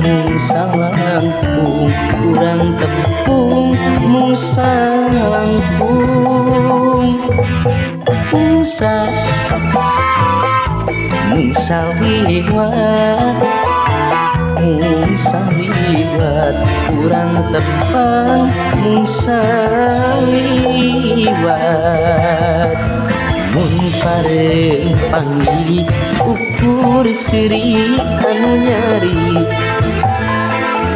Mungsa langkung kurang tepung mungsa langkung mungsa liwat kurang tepang mungsa liwat mun pareng panggih ukur seri anu nyari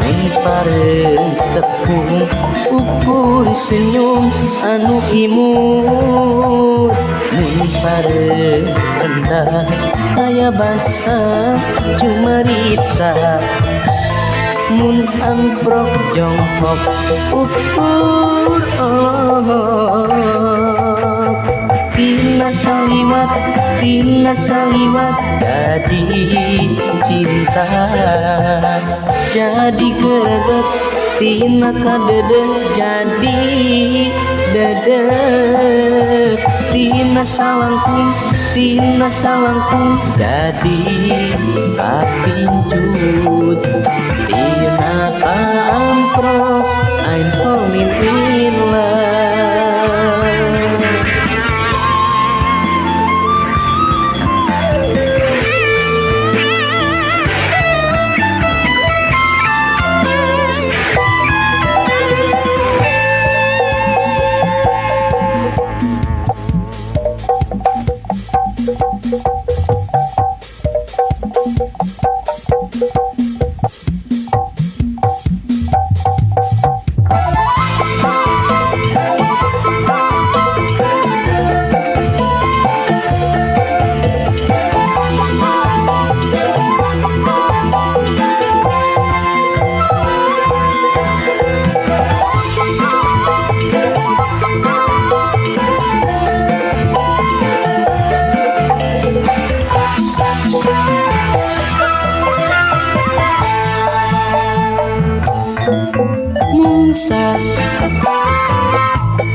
mun pareng tepung ukur senyum anu imut mun pareng rendah kaya basa cumarita mun amprok jonghok ukur tina saliwat jadi cinta jadi greget tina kadedeh jadi dedek tina salangkung jadi kapincut tina amprok I'm falling in love.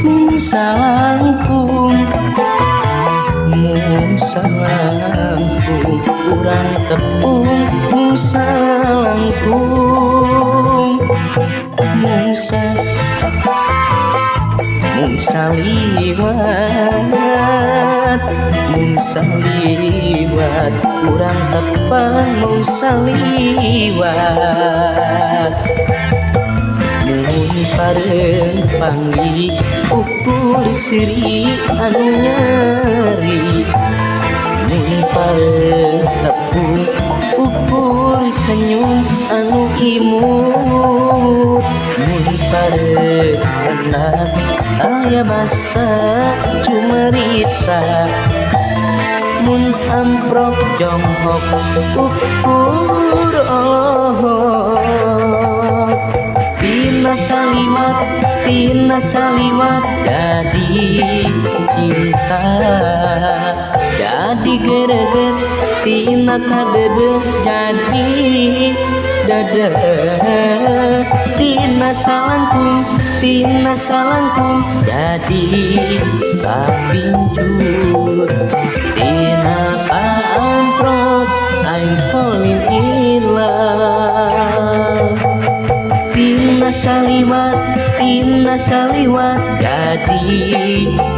Mungsa langkung kurang tepung mungsa langkung mungsa liwat kurang tepang mungsa liwat mun pareng panggih ukur seri anu nyeri mun pareng tepung ukur senyum anu imut mun pareng enak aya basa cumarita mun amprok jonghok ukur tina saliwat jadi cinta jadi greget tina kadedeh jadi dedek tina salangkung jadi kapincut tina amprok I'm falling in love. Tina saliwat jadi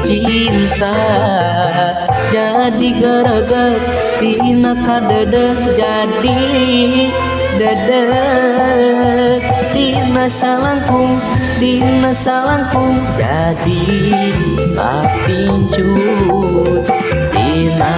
cinta jadi greget tina kadedeh jadi dedek tina salangkung jadi kapincut tina